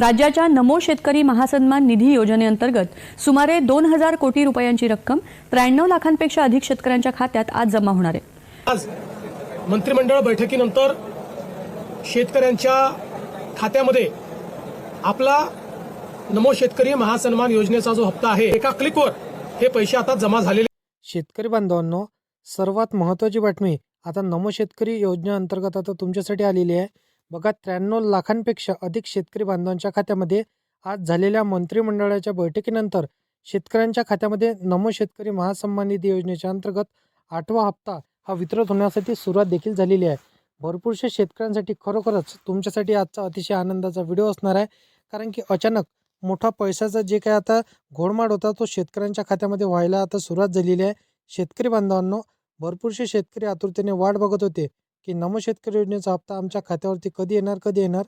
राज्याच्या नमो शेतकरी महासन्मान निधी योजनेअंतर्गत सुमारे 2000 कोटी रुपयांची रक्कम 93 लाखांपेक्षा अधिक शेतकऱ्यांच्या खात्यात आज जमा होणार आहे। आज मंत्रिमंडळ बैठकीनंतर शेतकऱ्यांच्या खात्यामध्ये आपला नमो शेतकरी महासन्मान योजनेचा जो हप्ता आहे एका क्लिकवर हे पैसे आता जमा झालेले। शेतकरी बांधवांनो, सर्वात महत्त्वाची बातमी आता नमो शेतकरी योजनेअंतर्गत आता तुमच्यासाठी आलेली आहे। बघा, 93 लाखांपेक्षा अधिक शेतकरी बांधवांच्या खात्यामध्ये आज झालेल्या मंत्रिमंडळाच्या बैठकीनंतर शेतकऱ्यांच्या खात्यामध्ये नमो शेतकरी महासन्मान निधी योजनेच्या अंतर्गत 8वा हप्ता हा वितरित होण्यासाठी सुरुवात देखील झालेली आहे। भरपूरशा शेतकऱ्यांसाठी खरोखरच तुमच्यासाठी आजचा अतिशय आनंदाचा व्हिडिओ असणार आहे, कारण की अचानक मोठा पैशाचा जे काय आता घोळमाड होता तो शेतकऱ्यांच्या खात्यामध्ये व्हायला आता सुरुवात झालेली आहे। शेतकरी बांधवांनो, भरपूरसे शेतकरी आतुरतेने वाट बघत होते की नमो शेतकरी योजनेचा हप्ता आमच्या खात्यावरती कधी येणार,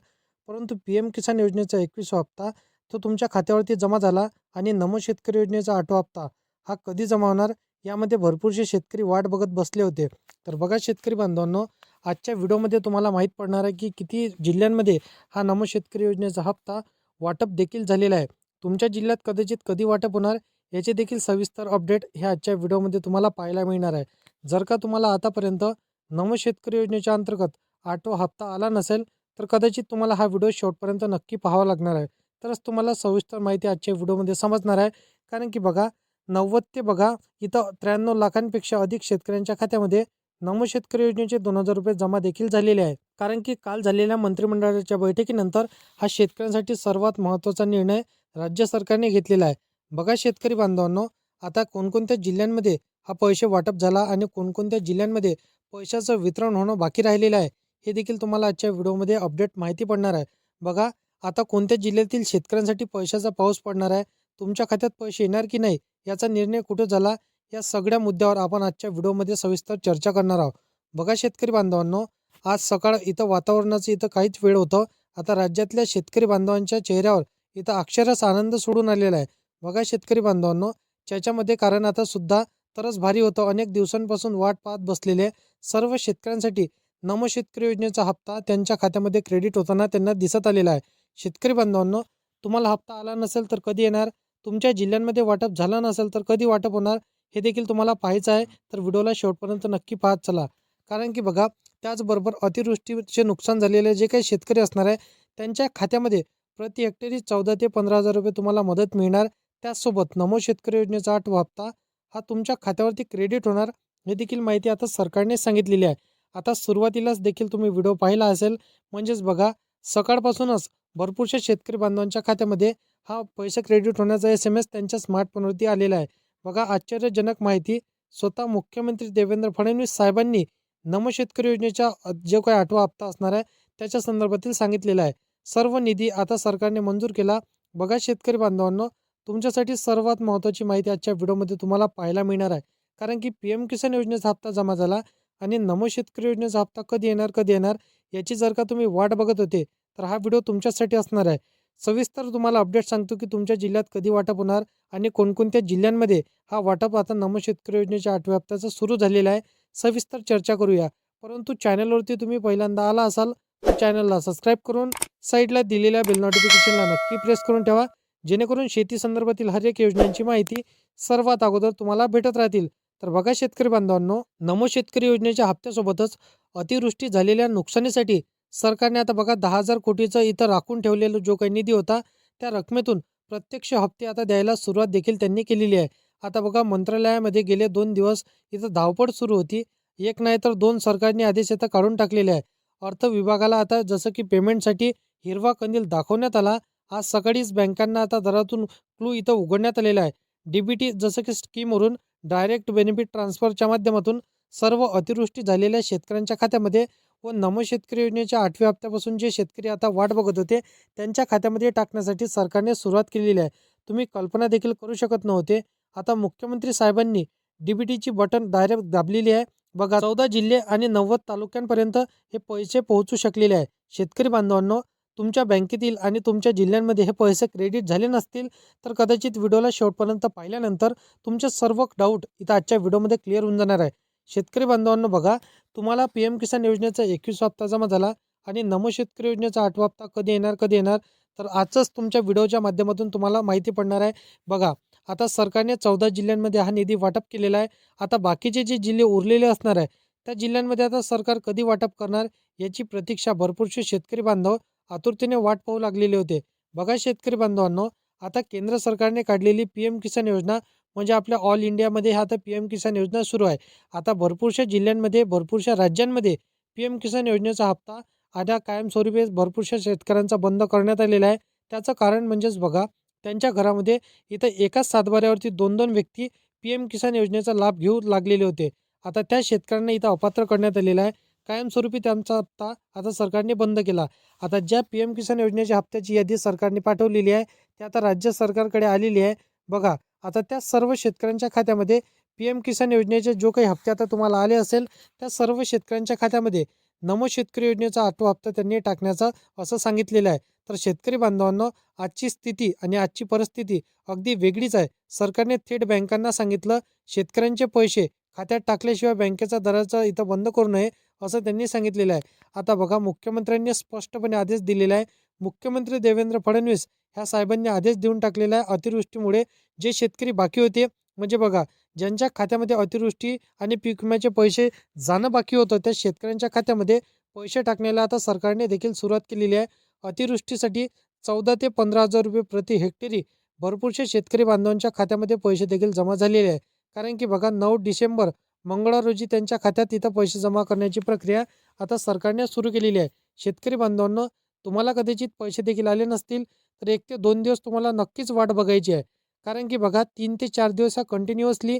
परंतु PM किसान योजनेचा 21वा हप्ता तो तुमच्या खात्यावरती जमा झाला आणि नमो शेतकरी योजनेचा 8वा हप्ता हा कधी जमा होणार यामध्ये भरपूरसे शेतकरी वाट बघत बसले होते। तर बघा शेतकरी बांधवांनो, आजच्या व्हिडिओमध्ये तुम्हाला माहीत पडणार आहे की किती जिल्ह्यांमध्ये हा नमो शेतकरी योजनेचा हप्ता वाटप देखील झालेला आहे। तुमच्या जिल्ह्यात कदाचित कधी वाटप होणार याचे देखील सविस्तर अपडेट ह्या आजच्या व्हिडिओमध्ये तुम्हाला पाहायला मिळणार आहे। जर का तुम्हाला आतापर्यंत नमो शेतकरी योजनेच्या अंतर्गत 8वा हप्ता आला नसेल तर कदाचित तुम्हाला हा व्हिडिओ शेवटपर्यंत नक्की पाहावा लागणार आहे, तरच तुम्हाला सविस्तर माहिती आजच्या व्हिडिओमध्ये समजणार आहे। कारण की बघा, 90 ते बघा इथं 93 लाखांपेक्षा अधिक शेतकऱ्यांच्या खात्यामध्ये नमो शेतकरी योजनेचे 2000 रुपये जमा देखील झालेले आहे। कारण की काल झालेल्या मंत्रिमंडळाच्या बैठकीनंतर हा शेतकऱ्यांसाठी सर्वात महत्त्वाचा निर्णय राज्य सरकारने घेतलेला आहे। बघा शेतकरी बांधवांनो, आता कोणकोणत्या जिल्ह्यांमध्ये हा पैसे वाटप झाला आणि कोणकोणत्या जिल्ह्यांमध्ये पैशाचं वितरण होणं बाकी राहिलेलं आहे हे देखील तुम्हाला आजच्या व्हिडिओमध्ये अपडेट माहिती पडणार आहे। बघा, आता कोणत्या जिल्ह्यातील शेतकऱ्यांसाठी पैशाचा पाऊस पडणार आहे, तुमच्या खात्यात पैसे येणार की नाही याचा निर्णय कुठं झाला, या सगळ्या मुद्द्यावर आपण आजच्या व्हिडिओमध्ये सविस्तर चर्चा करणार आहोत। बघा शेतकरी बांधवांनो, आज सकाळ इथं वातावरणाचं इथं काहीच वेळ होतं, आता राज्यातल्या शेतकरी बांधवांच्या चेहऱ्यावर इथं अक्षरशः आनंद सोडून आलेला आहे। बघा शेतकरी बांधवांनो, त्याच्यामध्ये कारण आता सुद्धा तरच भारी होतं। अनेक दिवसांपासून वाट पाहत बसलेले सर्व शेतकऱ्यांसाठी नमो शेतकरी योजनेचा हप्ता त्यांच्या खात्यामध्ये क्रेडिट होताना त्यांना दिसत आलेला आहे। शेतकरी बांधवांनो, तुम्हाला हप्ता आला नसेल तर कधी येणार, तुमच्या जिल्ह्यांमध्ये वाटप झालं नसेल तर कधी वाटप होणार हे देखील तुम्हाला पाहायचं आहे, तर व्हिडिओला शेवटपर्यंत नक्की पाहत चला। कारण की बघा, त्याचबरोबर अतिवृष्टीचे नुकसान झालेले जे काही शेतकरी असणार आहे त्यांच्या खात्यामध्ये प्रति हेक्टरी 14 ते 15,000 रुपये तुम्हाला मदत मिळणार। त्याचसोबत नमो शेतकरी योजनेचा 8वा हप्ता हा तुमच्या खात्यावरती क्रेडिट होणार हे देखील माहिती आता सरकारने सांगितलेली आहे। आता सुरुवातीलाच देखील तुम्ही व्हिडिओ पाहिला असेल, म्हणजेच बघा सकाळपासूनच भरपूरशा शेतकरी बांधवांच्या खात्यामध्ये हा पैसे क्रेडिट होण्याचा SMS त्यांच्या स्मार्टफोनवरती आलेला आहे। बघा, आश्चर्यजनक माहिती स्वतः मुख्यमंत्री देवेंद्र फडणवीस साहेबांनी नमो शेतकरी योजनेचा जो काही 8वा हप्ता असणार आहे त्याच्या संदर्भातील सांगितलेला आहे। सर्व निधी आता सरकारने मंजूर केला। बघा शेतकरी बांधवांनो, तुमच्यासाठी सर्वात महत्त्वाची माहिती आजच्या व्हिडिओमध्ये तुम्हाला पाहायला मिळणार आहे, कारण की PM किसान योजनेचा हप्ता जमा झाला आणि नमो शेतकरी योजनेचा हप्ता कधी येणार याची जर का तुम्ही वाट बघत होते तर हा व्हिडिओ तुमच्यासाठी असणार आहे। सविस्तर तुम्हाला अपडेट सांगतो की तुमच्या जिल्ह्यात कधी वाटप होणार आणि कोणकोणत्या जिल्ह्यांमध्ये हा वाटप आता नमो शेतकरी योजनेच्या 8व्या हप्त्याचा सुरू झालेला आहे। सविस्तर चर्चा करूया, परंतु चॅनलवरती तुम्ही पहिल्यांदा आला असाल तर चॅनलला सबस्क्राईब करून साईडला दिलेल्या बेल नोटिफिकेशनला नक्की प्रेस करून ठेवा, जेणेकरून शेती संदर्भातील हर एक योजनांची माहिती सर्वात अगोदर तुम्हाला भेटत राहतील। तर बघा शेतकरी बांधवांनो, नमो शेतकरी योजनेच्या हप्त्यासोबतच अतिवृष्टी झालेल्या नुकसानीसाठी सरकारने आता बघा 10,000 कोटीचा इथं राखून ठेवलेला जो काही निधी होता त्या रकमेतून प्रत्यक्ष हप्ते आता द्यायला सुरुवात देखील त्यांनी केलेली आहे। आता बघा, मंत्रालयामध्ये गेले 2 दिवस इथं धावपळ सुरू होती, एक नाही तर 2 सरकारने आदेश आता काढून टाकलेले आहे। अर्थ विभागाला आता जसं की पेमेंटसाठी हिरवा कंदील दाखवण्यात आला। आज सकाळीच बँकांना आता दरातून क्लू इथं उघडण्यात आलेला आहे। DBT जसं की स्कीमवरून डायरेक्ट बेनिफिट ट्रान्सफरच्या माध्यमातून सर्व अतिवृष्टी झालेल्या शेतकऱ्यांच्या खात्यामध्ये व नमो शेतकरी योजनेच्या 8व्या हप्त्यापासून जे शेतकरी आता वाट बघत होते त्यांच्या खात्यामध्ये टाकण्यासाठी सरकारने सुरुवात केलेली आहे। तुम्ही कल्पना देखील करू शकत नव्हते, आता मुख्यमंत्री साहेबांनी DBTची बटन डायरेक्ट दाबलेली आहे। बघा, 14 जिल्हे आणि 90 तालुक्यांपर्यंत हे पैसे पोहोचू शकलेले आहे। शेतकरी बांधवांनो, तुमच्या बँकेतील आणि तुमच्या जिल्ह्यांमध्ये हे पैसे क्रेडिट झाले नसतील तर कदाचित व्हिडिओला शेवटपर्यंत पाहिल्यानंतर तुमचे सर्व डाऊट इथं आजच्या व्हिडिओमध्ये क्लिअर होऊन जाणार आहे। शेतकरी बांधवांनो, बघा, तुम्हाला PM किसान योजनेचा 21वा हप्ता जमा झाला आणि नमो शेतकरी योजनेचा 8वा हप्ता कधी येणार तर आजच तुमच्या व्हिडिओच्या माध्यमातून तुम्हाला माहिती पडणार आहे. बघा, आता सरकारने 14 जिल्ह्यांमध्ये हा निधी वाटप केलेला आहे. आता बाकीचे जे जिल्हे उरलेले असणार आहे त्या जिल्ह्यांमध्ये आता सरकार कधी वाटप करणार याची प्रतीक्षा भरपूरसे शेतकरी बांधव आतुरतेने वाट पाहू लागलेले होते. बघा शेतकरी बांधवांनो, आता केंद्र सरकारने काढलेली PM किसान योजना म्हणजे आपल्या ऑल इंडियामध्ये हा आता PM किसान योजना सुरू आहे. आता भरपूरशा जिल्ह्यांमध्ये भरपूरशा राज्यांमध्ये PM किसान योजनेचा हप्ता आता कायमस्वरूपी भरपूरशा शेतकऱ्यांचा बंद करण्यात आलेला आहे. त्याचं कारण म्हणजेच बघा, त्यांच्या घरामध्ये इथं एकाच सातबाऱ्यावरती 2-2 व्यक्ती PM किसान योजनेचा लाभ घेऊ लागलेले होते. आता त्या शेतकऱ्यांना इथं अपात्र करण्यात आलेलं आहे. कायमस्वरूपी त्यांचा हप्ता आता सरकारने बंद केला. आता ज्या PM किसान योजनेच्या हप्त्याची यादी सरकारने पाठवलेली आहे ती आता राज्य सरकारकडे आलेली आहे. बघा, आता त्या सर्व शेतकऱ्यांच्या खात्यामध्ये PM किसान योजनेचे जो काही हप्ते आता तुम्हाला आले असेल त्या सर्व शेतकऱ्यांच्या खात्यामध्ये नमो शेतकरी योजनेचा 8वा हप्ता त्यांनी टाकण्याचं असं सांगितलेलं आहे. तर शेतकरी बांधवांनो, आजची स्थिती आणि आजची परिस्थिती अगदी वेगळीच आहे. सरकारने थेट बँकांना सांगितलं शेतकऱ्यांचे पैसे खात्यात टाकल्याशिवाय बँकेचा दराचा इथं बंद करू नये असं त्यांनी सांगितलेलं आहे. आता बघा, मुख्यमंत्र्यांनी स्पष्टपणे आदेश दिलेला आहे. मुख्यमंत्री देवेंद्र फडणवीस ह्या साहेबांनी आदेश देऊन टाकलेला आहे. अतिवृष्टीमुळे जे शेतकरी बाकी होते म्हणजे बघा, ज्यांच्या खात्यामध्ये अतिवृष्टी आणि पीक विम्याचे पैसे जाणं बाकी होतं त्या शेतकऱ्यांच्या खात्यामध्ये पैसे टाकण्याला आता सरकारने देखील सुरुवात केलेली आहे. अतिवृष्टीसाठी 14 ते 15,000 रुपये प्रति हेक्टरी भरपूरशा शेतकरी बांधवांच्या खात्यामध्ये पैसे देखील जमा झालेले आहे. कारण की बघा, 9 डिसेंबर मंगळवार रोजी त्यांच्या खात्यात इथं पैसे जमा करण्याची प्रक्रिया आता सरकारने सुरू केलेली आहे. शेतकरी बांधवांनो, तुम्हाला कदाचित पैसे देखील आले नसतील तर 1 ते 2 दिवस तुम्हाला नक्कीच वाट बघायची आहे. कारण की बघा, 3 ते 4 दिवस हा कंटिन्युअसली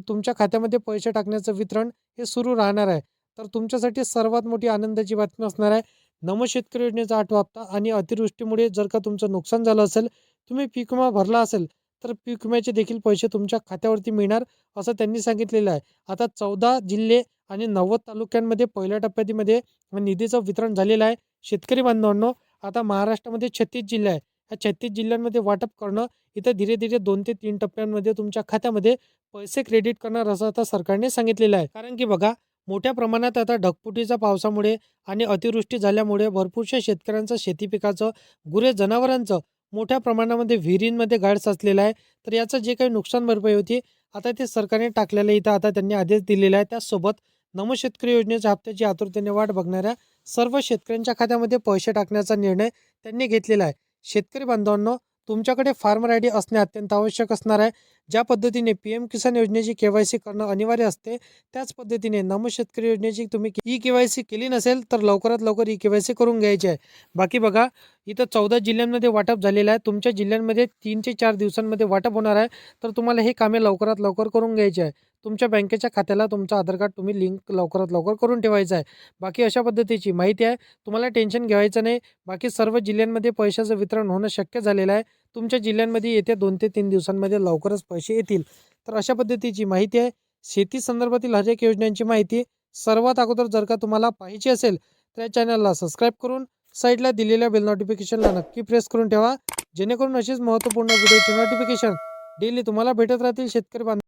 तुमच्या खात्यामध्ये पैसे टाकण्याचं वितरण हे सुरू राहणार आहे. तर तुमच्यासाठी सर्वात मोठी आनंदाची बातमी असणार आहे. नमो शेतकरी योजनेचा 8वा हप्ता आणि अतिवृष्टीमुळे जर का तुमचं नुकसान झालं असेल, तुम्ही पीक विमा भरला असेल तर पीक विम्याचे देखील पैसे तुमच्या खात्यावरती मिळणार असं त्यांनी सांगितलेलं आहे. आता 14 जिल्हे आणि 90 तालुक्यांमध्ये पहिल्या टप्प्यामध्ये निधीचं वितरण झालेलं आहे. शेतकरी बांधवांनो, आता महाराष्ट्रामध्ये 36 जिल्हे आहे. ह्या 36 जिल्ह्यांमध्ये वाटप करणं इथं धीरे धीरे 2 ते 3 टप्प्यांमध्ये तुमच्या खात्यामध्ये पैसे क्रेडिट करणार असं आता सरकारने सांगितलेलं आहे. कारण की बघा, मोठ्या प्रमाणात आता ढगफुटीच्या पावसामुळे आणि अतिवृष्टी झाल्यामुळे भरपूरशा शेतकऱ्यांचं शेती पिकाचं, गुरे जनावरांचं मोठ्या प्रमाणामध्ये विहिरींमध्ये गाळ साचलेला आहे. तर याचं जे काही नुकसान भरपाई होती आता ते सरकारने टाकलेलं इथं आता त्यांनी आदेश दिलेला आहे. त्याचसोबत नमो शेतकरी योजनेच्या हप्त्याची आतुरतेने वाट बघणाऱ्या सर्व शेतकऱ्यांच्या खात्यामध्ये पैसे टाकण्याचा निर्णय त्यांनी घेतलेला आहे. शेतकरी बांधवांनो, तुमच्याकडे फार्मर ID असणे अत्यंत आवश्यक असणार आहे. ज्या पद्धतीने PM किसान योजनेची KYC करणं अनिवार्य असते त्याच पद्धतीने नमो शेतकरी योजनेची तुम्ही KYC केली नसेल तर लवकरात लवकर KYC करून घ्यायची आहे. बाकी बघा, इथं 14 जिल्ह्यांमध्ये वाटप झालेलं आहे. तुमच्या जिल्ह्यांमध्ये 3 ते 4 दिवसांमध्ये वाटप होणार आहे. तर तुम्हाला हे कामे लवकरात लवकर करून घ्यायची आहे. तुमच्या बँकेच्या खात्याला तुमचं आधार कार्ड तुम्ही लिंक लवकरात लवकर करून ठेवायचं आहे. बाकी अशा पद्धतीची माहिती आहे. तुम्हाला टेन्शन घ्यायचं नाही. बाकी सर्व जिल्ह्यांमध्ये पैशाचं वितरण होणं शक्य झालेलं आहे. तुमच्या जिल्ह्यांमध्ये येत्या 2 ते 3 दिवसांमध्ये लवकरच पैसे येतील. तर अशा पद्धतीची माहिती आहे. शेती संदर्भातील हर एक योजनांची माहिती सर्वात अगोदर जर का तुम्हाला पाहिजे असेल तर या चॅनलला सबस्क्राईब करून साईडला दिलेल्या बेल नोटिफिकेशनला नक्की प्रेस करून ठेवा, जेणेकरून अशीच महत्त्वपूर्ण व्हिडिओची नोटिफिकेशन डेली तुम्हाला भेटत राहतील. शेतकरी बांधव